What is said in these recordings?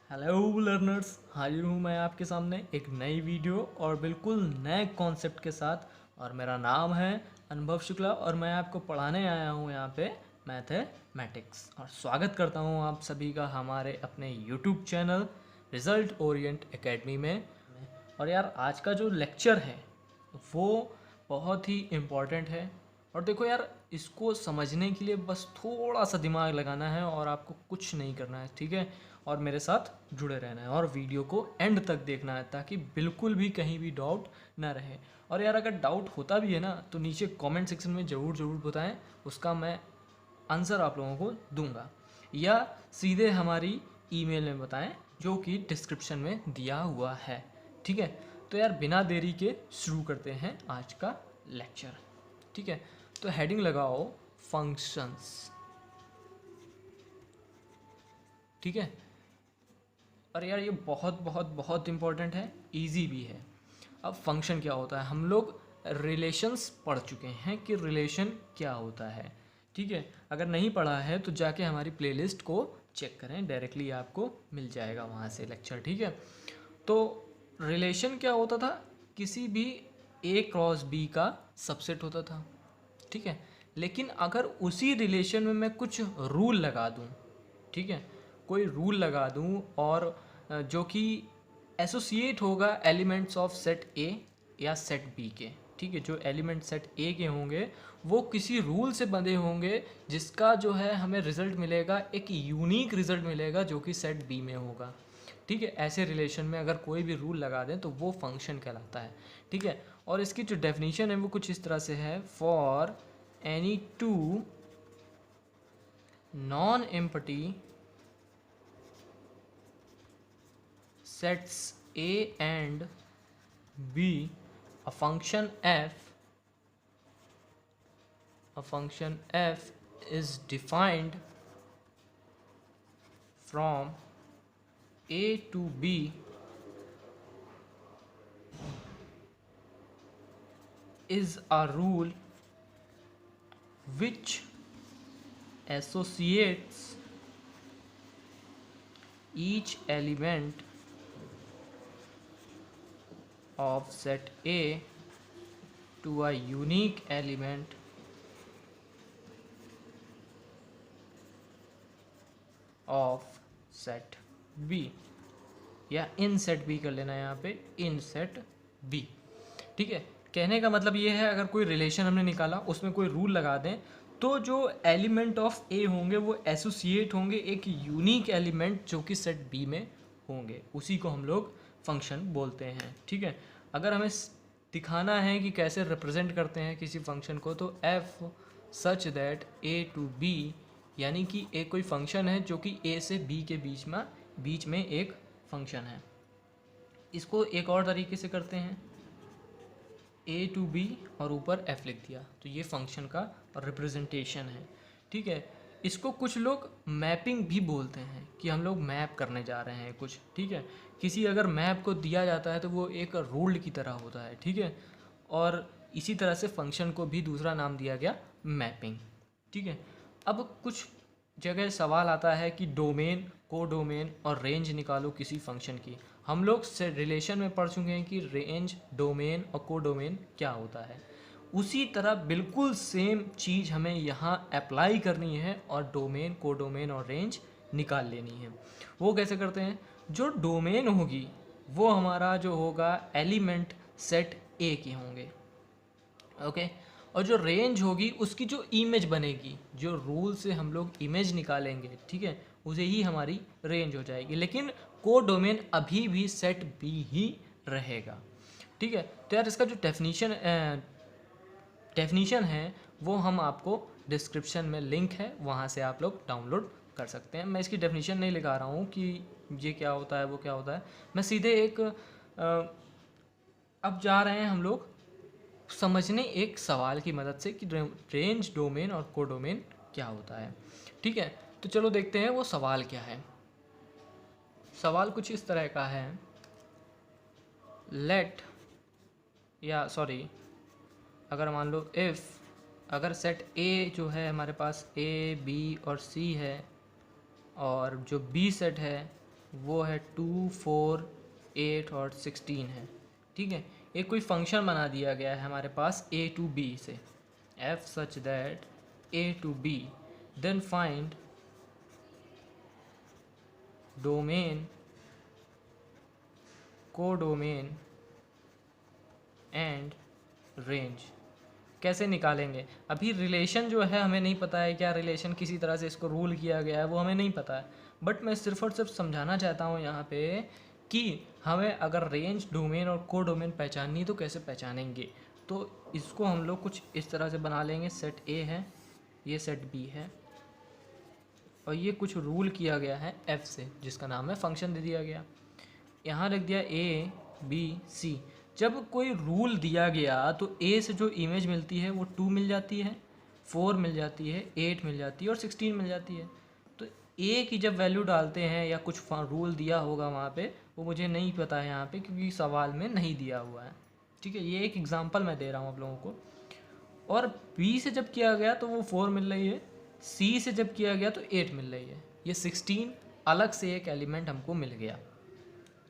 Hello learners, हाजिर हूँ मैं आपके सामने एक नई वीडियो और बिल्कुल नए कॉन्सेप्ट के साथ। और मेरा नाम है अनुभव शुक्ला और मैं आपको पढ़ाने आया हूँ यहाँ पे मैथमेटिक्स। और स्वागत करता हूँ आप सभी का हमारे अपने YouTube channel result Orient academy में। और यार आज का जो लेक्चर है वो बहुत ही इम्पॉर्टेंट है। और देखो यार, इसको समझने के लिए बस थोड़ा सा दिमाग लगाना है और आपको कुछ नहीं करना है, ठीक है। और मेरे साथ जुड़े रहना है और वीडियो को एंड तक देखना है ताकि बिल्कुल भी कहीं भी डाउट ना रहे। और यार अगर डाउट होता भी है ना तो नीचे कमेंट सेक्शन में ज़रूर ज़रूर बताएं, उसका मैं आंसर आप लोगों को दूंगा, या सीधे हमारी ईमेल में बताएं जो कि डिस्क्रिप्शन में दिया हुआ है, ठीक है। तो यार बिना देरी के शुरू करते हैं आज का लेक्चर, ठीक है। तो हेडिंग लगाओ फंक्शंस, ठीक है। और यार ये बहुत बहुत बहुत इम्पोर्टेंट है, इजी भी है। अब फंक्शन क्या होता है, हम लोग रिलेशंस पढ़ चुके हैं कि रिलेशन क्या होता है, ठीक है। अगर नहीं पढ़ा है तो जाके हमारी प्लेलिस्ट को चेक करें, डायरेक्टली आपको मिल जाएगा वहाँ से लेक्चर, ठीक है। तो रिलेशन क्या होता था, किसी भी ए क्रॉस बी का सबसेट होता था, ठीक है। लेकिन अगर उसी रिलेशन में मैं कुछ रूल लगा दूं, ठीक है, कोई रूल लगा दूं और जो कि एसोसिएट होगा एलिमेंट्स ऑफ सेट ए या सेट बी के, ठीक है। जो एलिमेंट सेट ए के होंगे वो किसी रूल से बंधे होंगे जिसका जो है हमें रिजल्ट मिलेगा, एक यूनिक रिजल्ट मिलेगा जो कि सेट बी में होगा, ठीक है। ऐसे रिलेशन में अगर कोई भी रूल लगा दें तो वो फंक्शन कहलाता है, ठीक है। और इसकी जो डेफिनेशन है वो कुछ इस तरह से है, for any two non empty sets A and B, a function f is defined from A to B is a rule which associates each element of set A to a unique element of set B, या इन set B कर लेना यहाँ पे, इन set B, ठीक है। कहने का मतलब ये है, अगर कोई रिलेशन हमने निकाला उसमें कोई रूल लगा दें तो जो एलिमेंट ऑफ ए होंगे वो एसोसिएट होंगे एक यूनिक एलिमेंट जो कि सेट बी में होंगे, उसी को हम लोग फंक्शन बोलते हैं, ठीक है। अगर हमें दिखाना है कि कैसे रिप्रेजेंट करते हैं किसी फंक्शन को, तो f such that a to b, यानी कि एक कोई फंक्शन है जो कि ए से बी के बीच में एक फंक्शन है। इसको एक और तरीके से करते हैं, ए टू बी और ऊपर एफ लिख दिया, तो ये फंक्शन का रिप्रेजेंटेशन है, ठीक है। इसको कुछ लोग मैपिंग भी बोलते हैं कि हम लोग मैप करने जा रहे हैं कुछ, ठीक है। किसी अगर मैप को दिया जाता है तो वो एक रूल्ड की तरह होता है, ठीक है। और इसी तरह से फंक्शन को भी दूसरा नाम दिया गया मैपिंग, ठीक है। अब कुछ जगह सवाल आता है कि डोमेन, कोडोमेन और रेंज निकालो किसी फंक्शन की। हम लोग से रिलेशन में पढ़ चुके हैं कि रेंज, डोमेन और कोडोमेन क्या होता है। उसी तरह बिल्कुल सेम चीज़ हमें यहाँ अप्लाई करनी है और डोमेन, कोडोमेन और रेंज निकाल लेनी है। वो कैसे करते हैं, जो डोमेन होगी वो हमारा जो होगा एलिमेंट सेट ए के होंगे, ओके। और जो रेंज होगी उसकी जो इमेज बनेगी, जो रूल से हम लोग इमेज निकालेंगे, ठीक है, उसे ही हमारी रेंज हो जाएगी। लेकिन कोडोमेन अभी भी सेट बी ही रहेगा, ठीक है। तो यार इसका जो डेफिनीशन है वो हम आपको डिस्क्रिप्शन में लिंक है, वहाँ से आप लोग डाउनलोड कर सकते हैं। मैं इसकी डेफिनीशन नहीं लिखा रहा हूँ कि ये क्या होता है वो क्या होता है, मैं सीधे अब जा रहे हैं हम लोग समझने एक सवाल की मदद से कि रेंज, डोमेन और कोडोमेन क्या होता है, ठीक है। तो चलो देखते हैं वो सवाल क्या है। सवाल कुछ इस तरह का है, लेट, या सॉरी, अगर मान लो इफ़, अगर सेट ए जो है हमारे पास ए बी और सी है और जो बी सेट है वो है 2, 4, 8 और 16 है। ठीक है, एक कोई फंक्शन बना दिया गया है हमारे पास a to b से, f such that a to b, then find domain, codomain and range. कैसे निकालेंगे? अभी रिलेशन जो है हमें नहीं पता है, क्या रिलेशन किसी तरह से इसको रूल किया गया है वो हमें नहीं पता है, बट मैं सिर्फ और सिर्फ समझाना चाहता हूँ यहाँ पे कि हमें अगर रेंज, डोमेन और कोडोमेन पहचाननी तो कैसे पहचानेंगे। तो इसको हम लोग कुछ इस तरह से बना लेंगे, सेट ए है, ये सेट बी है, और ये कुछ रूल किया गया है एफ से, जिसका नाम है फंक्शन दे दिया गया। यहाँ लिख दिया ए बी सी। जब कोई रूल दिया गया तो ए से जो इमेज मिलती है वो 2 मिल जाती है, 4 मिल जाती है, 8 मिल जाती है और 16 मिल जाती है। तो ए की जब वैल्यू डालते हैं या कुछ रूल दिया होगा वहाँ पे, वो मुझे नहीं पता है यहाँ पे क्योंकि सवाल में नहीं दिया हुआ है। ठीक है, ये एक एग्जांपल मैं दे रहा हूँ आप लोगों को। और बी से जब किया गया तो वो 4 मिल रही है, सी से जब किया गया तो 8 मिल रही है। ये 16 अलग से एक एलिमेंट हमको मिल गया,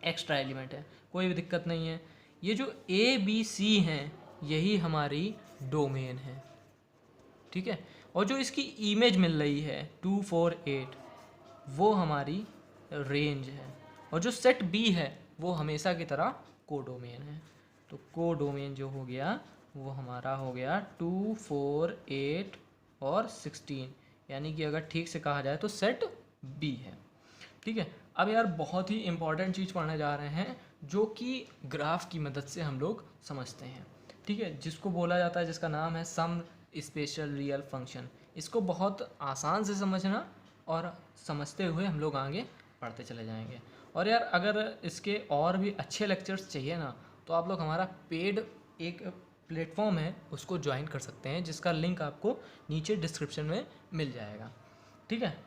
एक्स्ट्रा एलिमेंट है, कोई भी दिक्कत नहीं है। ये जो ए बी सी हैं यही हमारी डोमेन है। ठीक है, और जो इसकी इमेज मिल रही है 2, 4, 8 वो हमारी रेंज है, और जो सेट बी है वो हमेशा की तरह कोडोमेन है। तो कोडोमेन जो हो गया वो हमारा हो गया 2, 4, 8 और 16, यानी कि अगर ठीक से कहा जाए तो सेट बी है। ठीक है, अब यार बहुत ही इंपॉर्टेंट चीज़ पढ़ने जा रहे हैं जो कि ग्राफ की मदद से हम लोग समझते हैं। ठीक है, जिसको बोला जाता है, जिसका नाम है सम स्पेशल रियल फंक्शन। इसको बहुत आसान से समझना और समझते हुए हम लोग आगे पढ़ते चले जाएंगे। और यार अगर इसके और भी अच्छे लेक्चर्स चाहिए ना तो आप लोग हमारा पेड एक प्लेटफॉर्म है उसको ज्वाइन कर सकते हैं, जिसका लिंक आपको नीचे डिस्क्रिप्शन में मिल जाएगा। ठीक है,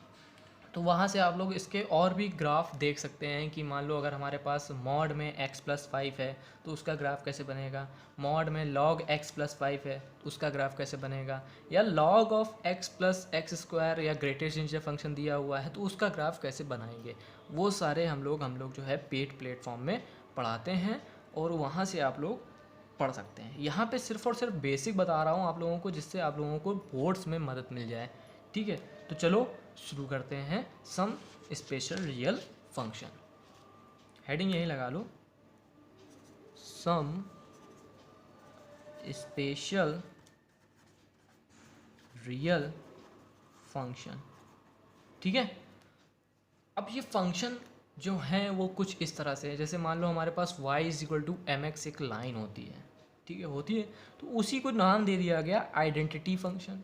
तो वहाँ से आप लोग इसके और भी ग्राफ देख सकते हैं कि मान लो अगर हमारे पास मॉड में x+5 है तो उसका ग्राफ कैसे बनेगा, मॉड में log x+5 है उसका ग्राफ कैसे बनेगा, या log ऑफ x+x² या ग्रेटेस्ट इंटीजर फंक्शन दिया हुआ है तो उसका ग्राफ कैसे बनाएंगे। वो सारे हम लोग जो है पेड प्लेटफॉर्म में पढ़ाते हैं और वहाँ से आप लोग पढ़ सकते हैं। यहाँ पे सिर्फ और सिर्फ बेसिक बता रहा हूँ आप लोगों को, जिससे आप लोगों को बोर्ड्स में मदद मिल जाए। ठीक है, तो चलो शुरू करते हैं some special real function. Heading यही लगा लो, सम स्पेशल रियल फंक्शन। ठीक है, अब ये फंक्शन जो है वो कुछ इस तरह से है, जैसे मान लो हमारे पास y = mx एक लाइन होती है। ठीक है, होती है, तो उसी को नाम दे दिया गया आइडेंटिटी फंक्शन।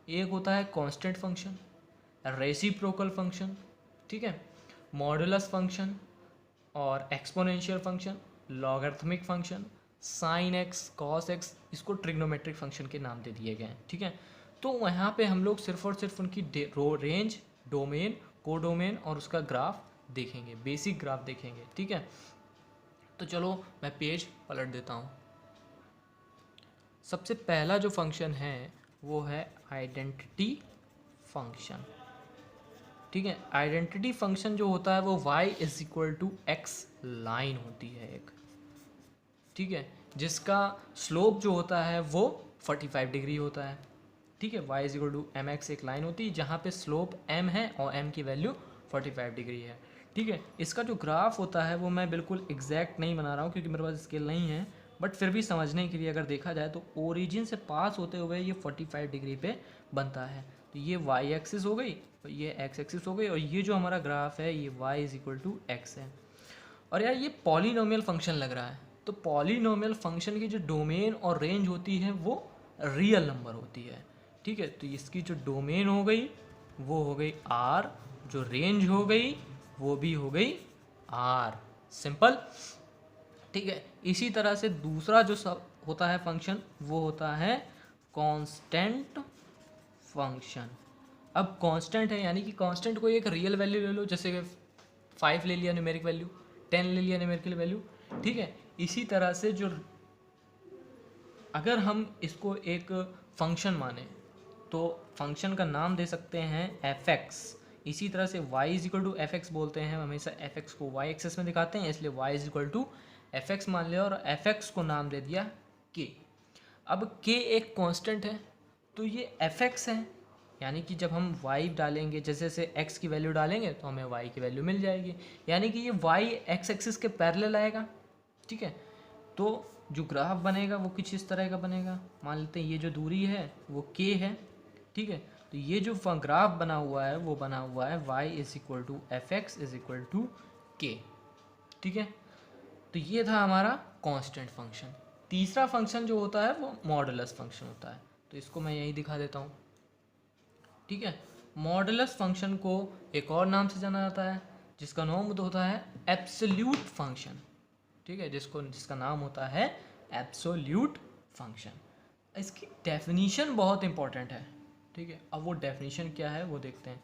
एक होता है कांस्टेंट फंक्शन, रेसिप्रोकल फंक्शन, ठीक है, मॉडुलस फंक्शन और exponential function, logarithmic function, sine x, cos x, इसको ट्रिग्नोमेट्रिक फंक्शन के नाम दे दिए गए हैं। ठीक है, तो यहाँ पे हम लोग सिर्फ और सिर्फ उनकी रेंज, डोमेन, कोडोमेन और उसका ग्राफ देखेंगे, बेसिक ग्राफ देखेंगे। ठीक है, तो चलो मैं पेज पलट देता हूँ। सबसे पहला जो फंक्शन है वो है आइडेंटिटी फंक्शन। ठीक है, आइडेंटिटी फंक्शन जो होता है वो y = x लाइन होती है एक। ठीक है, जिसका स्लोप जो होता है वो 45 डिग्री होता है। ठीक है, y = mx एक लाइन होती है जहाँ पे स्लोप m है और m की वैल्यू 45 डिग्री है। ठीक है, इसका जो ग्राफ होता है वो मैं बिल्कुल एग्जैक्ट नहीं बना रहा हूँ क्योंकि मेरे पास स्केल नहीं है, बट फिर भी समझने के लिए अगर देखा जाए तो ओरिजिन से पास होते हुए ये 45 डिग्री पे बनता है। तो ये y एक्सिस हो गई और ये x एक्सिस हो गई, और ये जो हमारा ग्राफ है ये y = x है। और यार ये पॉलीनोमियल फंक्शन लग रहा है, तो पॉलीनोमियल फंक्शन की जो डोमेन और रेंज होती है वो रियल नंबर होती है। ठीक है, तो इसकी जो डोमेन हो गई वो हो गई r, जो रेंज हो गई वो भी हो गई r, सिंपल। ठीक है, इसी तरह से दूसरा जो सब होता है फंक्शन वो होता है कांस्टेंट फंक्शन। अब कांस्टेंट है यानी कि कांस्टेंट को एक रियल वैल्यू ले लो, जैसे कि 5 ले लिया न्यूमेरिक वैल्यू, 10 ले लिया न्यूमेरिकल वैल्यू। ठीक है, इसी तरह से जो अगर हम इसको एक फंक्शन माने तो फंक्शन का नाम दे सकते हैं fx, इसी तरह से y is equal to f x बोलते हैं, हम हमेशा एफ एक्स को y एक्सेस में दिखाते हैं, इसलिए y is equal to f x मान लिया और एफ एक्स को नाम दे दिया k। अब k एक कांस्टेंट है तो ये एफ एक्स है, यानी कि जब हम y डालेंगे, जैसे जैसे x की वैल्यू डालेंगे तो हमें y की वैल्यू मिल जाएगी, यानी कि ये y x एक्सिस के पैरेलल आएगा। ठीक है, तो जो ग्राफ बनेगा वो कुछ इस तरह का बनेगा। मान लेते हैं ये जो दूरी है वो k है। ठीक है, तो ये जो ग्राफ बना हुआ है वो बना हुआ है y is equal to f x is equal to k. ठीक है, तो ये था हमारा कांस्टेंट फंक्शन। तीसरा फंक्शन जो होता है वो मॉडुलस फंक्शन होता है, तो इसको मैं यही दिखा देता हूँ। ठीक है, मॉडुलस फंक्शन को एक और नाम से जाना जाता है जिसका नाम होता है एब्सोल्यूट फंक्शन। ठीक है, जिसका नाम होता है एब्सोल्यूट फंक्शन। इसकी डेफिनीशन बहुत इंपॉर्टेंट है। ठीक है, अब वो डेफिनीशन क्या है वो देखते हैं।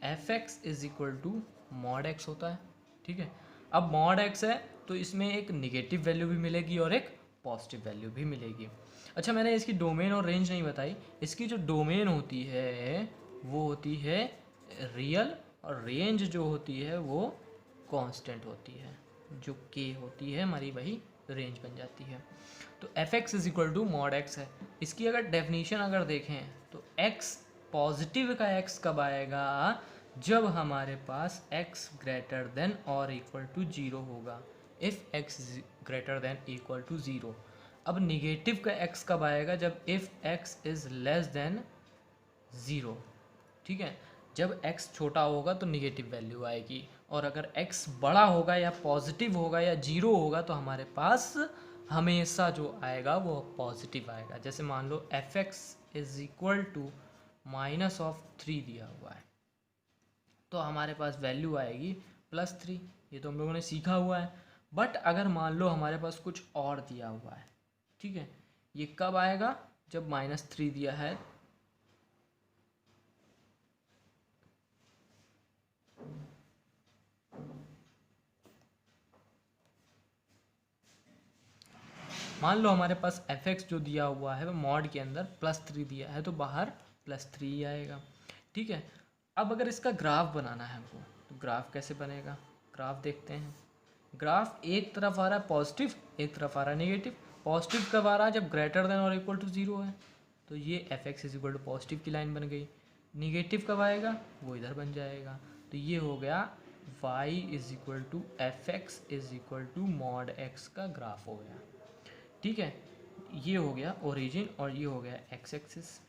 F x is equal to mod x होता है। ठीक है, अब मॉड एक्स है तो इसमें एक निगेटिव वैल्यू भी मिलेगी और एक पॉजिटिव वैल्यू भी मिलेगी। अच्छा, मैंने इसकी डोमेन और रेंज नहीं बताई। इसकी जो डोमेन होती है वो होती है रियल और रेंज जो होती है वो कांस्टेंट होती है। जो के होती है हमारी वही रेंज बन जाती है। तो f x is equal to mod x है। इसकी अगर डेफिनीशन अगर देखें तो एक्स पॉजिटिव का एक्स कब आएगा, जब हमारे पास x ग्रेटर देन और इक्वल टू 0 होगा। If x greater than equal to 0। अब निगेटिव का x कब आएगा, जब if x is less than 0। ठीक है, जब x छोटा होगा तो निगेटिव वैल्यू आएगी, और अगर x बड़ा होगा या पॉजिटिव होगा या 0 होगा तो हमारे पास हमेशा जो आएगा वो पॉजिटिव आएगा। जैसे मान लो F x is equal to -3 दिया हुआ है तो हमारे पास वैल्यू आएगी +3। ये तो हम लोगों ने सीखा हुआ है। बट अगर मान लो हमारे पास कुछ और दिया हुआ है, ठीक है, ये कब आएगा, जब -3 दिया है मान लो हमारे पास एफ एक्स जो दिया हुआ है वो मॉड के अंदर +3 दिया है तो बाहर +3 आएगा। ठीक है, अब अगर इसका ग्राफ बनाना है हमको तो ग्राफ कैसे बनेगा, ग्राफ देखते हैं। ग्राफ एक तरफ आ रहा है पॉजिटिव, एक तरफ आ रहा है नेगेटिव। पॉजिटिव कब आ रहा है, जब ग्रेटर देन और इक्वल टू 0 है, तो ये f x is equal to positive की लाइन बन गई। निगेटिव कब आएगा, वो इधर बन जाएगा। तो ये हो गया y is equal to f x is equal to mod x का ग्राफ हो गया। ठीक है, ये हो गया ओरिजिन और ये हो गया एक्स एक्सिस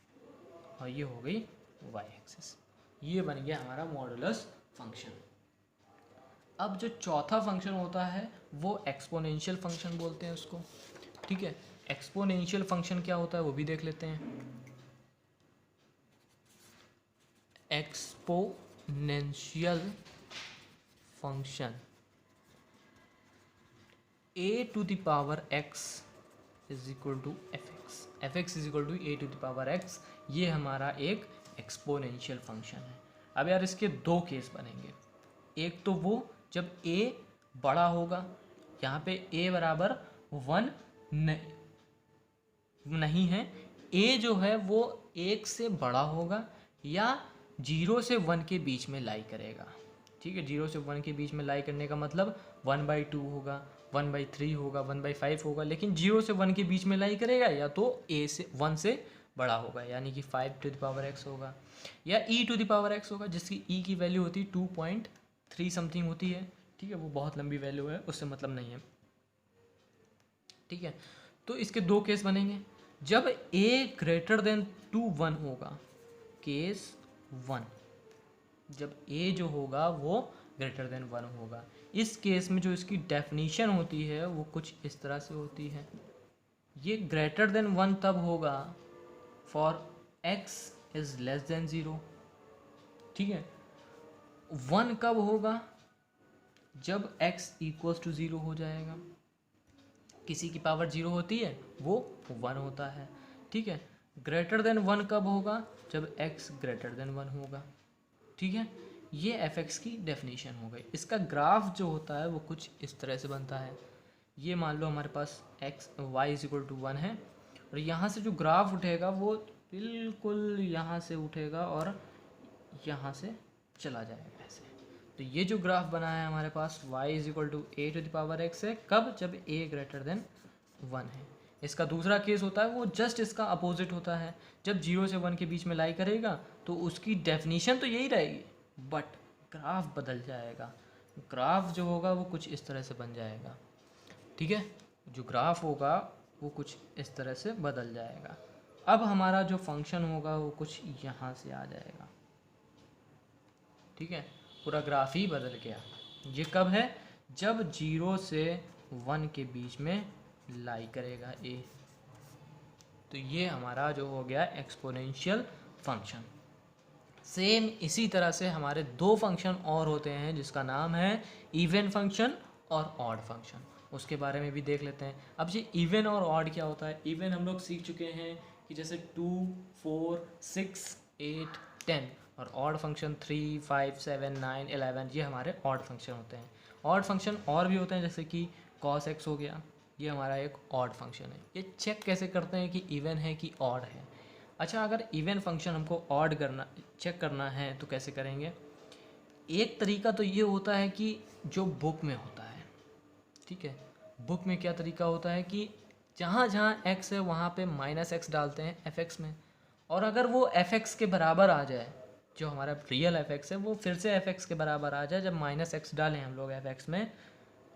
और ये हो गई वाई एक्सिस। ये बन गया हमारा मॉडुलस फंक्शन। अब जो चौथा फंक्शन होता है वो एक्सपोनेंशियल फंक्शन बोलते हैं उसको। ठीक है, एक्सपोनेंशियल फंक्शन क्या होता है वो भी देख लेते हैं। Exponential function a⁴x is equal to f x is equal to a⁴x, ये हमारा एक एक्सपोनेंशियल फंक्शन है। अब यार इसके दो केस बनेंगे। एक तो वो जब a बड़ा होगा, यहाँ पे a बराबर 1 नहीं है, a जो है वो 1 से बड़ा होगा या 0 से 1 के बीच में लाई करेगा। ठीक है, 0 से 1 के बीच में लाई करने का मतलब 1/2 होगा, 1/3 होगा, 1/5 होगा, लेकिन 0 से 1 के बीच में लाई करेगा या तो a से 1 से बड़ा होगा, यानी कि 5⁴x होगा या e⁴x होगा, जिसकी e की वैल्यू होती है 2.3 समथिंग होती है। ठीक है, वो बहुत लंबी वैल्यू है, उससे मतलब नहीं है। ठीक है, तो इसके दो केस बनेंगे। जब a ग्रेटर देन 1 होगा, केस 1, जब a जो होगा वो ग्रेटर देन 1 होगा, इस केस में जो इसकी डेफिनीशन होती है वो कुछ इस तरह से होती है। ये ग्रेटर देन 1 तब होगा for x is less than 0। ठीक है, 1 कब होगा, जब x इक्वल्स टू 0 हो जाएगा। किसी की पावर 0 होती है वो 1 होता है। ठीक है, ग्रेटर देन 1 कब होगा, जब x ग्रेटर देन 1 होगा। ठीक है, ये एफ एक्स की डेफिनेशन हो गई। इसका ग्राफ जो होता है वो कुछ इस तरह से बनता है। ये मान लो हमारे पास y इज इक्वल टू 1 है और यहाँ से जो ग्राफ उठेगा वो बिल्कुल यहाँ से उठेगा और यहाँ से चला जाएगा ऐसे। तो ये जो ग्राफ बना है हमारे पास y is equal to a⁴x है, कब? जब a ग्रेटर देन 1 है। इसका दूसरा केस होता है वो जस्ट इसका अपोजिट होता है, जब 0 से 1 के बीच में लाई करेगा तो उसकी डेफिनीशन तो यही रहेगी बट ग्राफ बदल जाएगा। ग्राफ जो होगा वो कुछ इस तरह से बन जाएगा, ठीक है। जो ग्राफ होगा वो कुछ इस तरह से बदल जाएगा। अब हमारा जो फंक्शन होगा वो कुछ यहाँ से आ जाएगा, ठीक है। पूरा ग्राफ ही बदल गया। ये कब है? जब 0 से 1 के बीच में लाई करेगा a। तो ये हमारा जो हो गया एक्सपोनेंशियल फंक्शन। सेम इसी तरह से हमारे दो फंक्शन और होते हैं जिसका नाम है इवन फंक्शन और ऑड फंक्शन। उसके बारे में भी देख लेते हैं। अब ये इवन और ऑड क्या होता है? इवन हम लोग सीख चुके हैं कि जैसे 2, 4, 6, 8, 10 और ऑड फंक्शन 3, 5, 7, 9, 11 ये हमारे ऑड फंक्शन होते हैं। ऑड फंक्शन और भी होते हैं जैसे कि cos x हो गया, ये हमारा एक ऑड फंक्शन है। ये चेक कैसे करते हैं कि इवन है कि ऑड है? अच्छा, अगर इवन फंक्शन हमको ऑड करना चेक करना है तो कैसे करेंगे? एक तरीका तो ये होता है कि जो बुक में होता है, ठीक है। बुक में क्या तरीका होता है कि जहाँ जहाँ x है वहाँ पे -x डालते हैं fx में, और अगर वो fx के बराबर आ जाए, जो हमारा रियल fx है वो फिर से fx के बराबर आ जाए, जब -x डालें हम लोग fx में,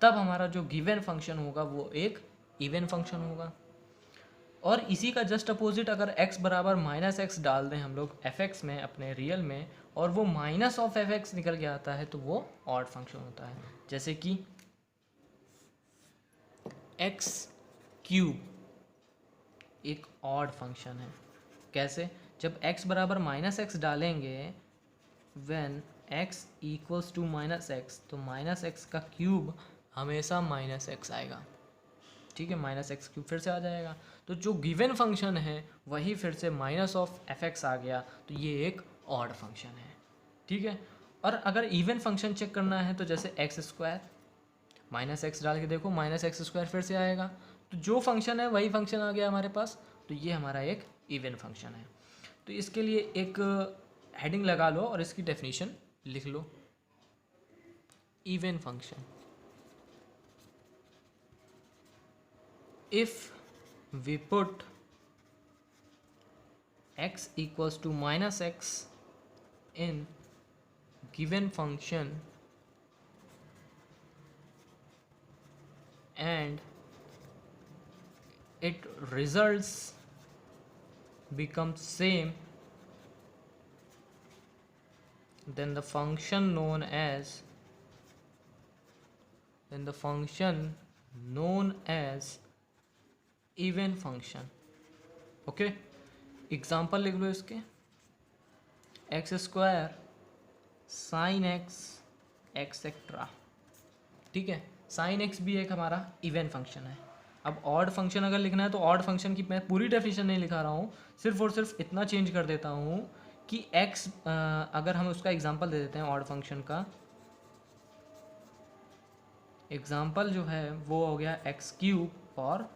तब हमारा जो गिवन फंक्शन होगा वो एक इवन फंक्शन होगा। और इसी का जस्ट अपोजिट, अगर x बराबर -x डाल दें हम लोग fx में अपने रियल में, और वो माइनस ऑफ fx निकल के आता है, तो वो ऑड फंक्शन होता है। जैसे कि x³ एक ऑड फंक्शन है। कैसे? जब x बराबर -x डालेंगे, when x equals to -x, तो -x का क्यूब हमेशा -x आएगा, ठीक है। -x³ फिर से आ जाएगा। तो जो गिवन फंक्शन है वही फिर से माइनस ऑफ fx आ गया, तो ये एक ऑड फंक्शन है, ठीक है। और अगर इवन फंक्शन चेक करना है तो जैसे x² -x डाल के देखो, -x² फिर से आएगा। तो जो फंक्शन है वही फंक्शन आ गया हमारे पास, तो ये हमारा एक इवन फंक्शन है। तो इसके लिए एक हेडिंग लगा लो और इसकी डेफिनेशन लिख लो। Even function, if we put x equals to -x in given function and it results becomes same, then the function known as even function. Okay, example लिख लो इसके। x² sin x एक्सेट्रा, ठीक है। sin x भी एक हमारा even function है। अब odd function अगर लिखना है तो ऑड फंक्शन की मैं पूरी डेफिनेशन नहीं लिखा रहा हूँ, सिर्फ और सिर्फ इतना चेंज कर देता हूँ कि x अगर हम उसका एग्जाम्पल दे देते हैं, ऑड फंक्शन का एग्जाम्पल जो है वो हो गया x³ और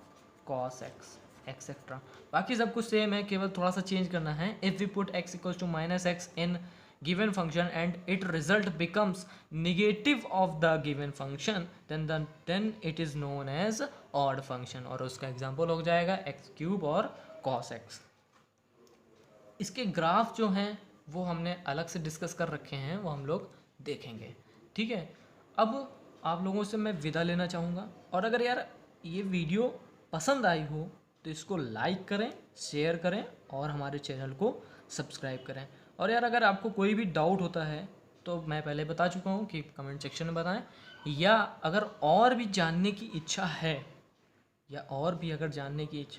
cos x एक्सेट्रा। बाकी सब कुछ सेम है, केवल थोड़ा सा चेंज करना है। If we put x equals to -x in given function and it result becomes negative of the given function, then it is known as odd function, और उसका एग्जांपल हो जाएगा x³ और cos x। इसके graph जो हैं वो हमने अलग से डिस्कस कर रखे हैं, वो हम लोग देखेंगे, ठीक है। अब आप लोगों से मैं विदा लेना चाहूँगा, और अगर यार ये वीडियो पसंद आई हो तो इसको लाइक करें, शेयर करें और हमारे चैनल को सब्सक्राइब करें। और यार अगर आपको कोई भी डाउट होता है तो मैं पहले बता चुका हूँ कि कमेंट सेक्शन में बताएं, या अगर और भी जानने की इच्छा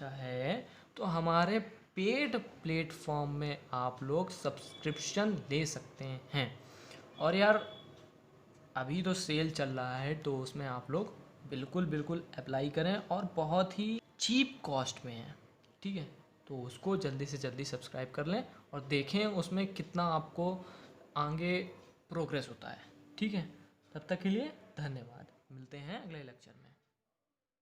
है तो हमारे पेड प्लेटफॉर्म में आप लोग सब्सक्रिप्शन ले सकते हैं। और यार अभी तो सेल चल रहा है, तो उसमें आप लोग बिल्कुल अप्लाई करें, और बहुत ही चीप कॉस्ट में है, ठीक है। तो उसको जल्दी से जल्दी सब्सक्राइब कर लें और देखें उसमें कितना आपको आगे प्रोग्रेस होता है, ठीक है। तब तक के लिए धन्यवाद, मिलते हैं अगले लेक्चर में।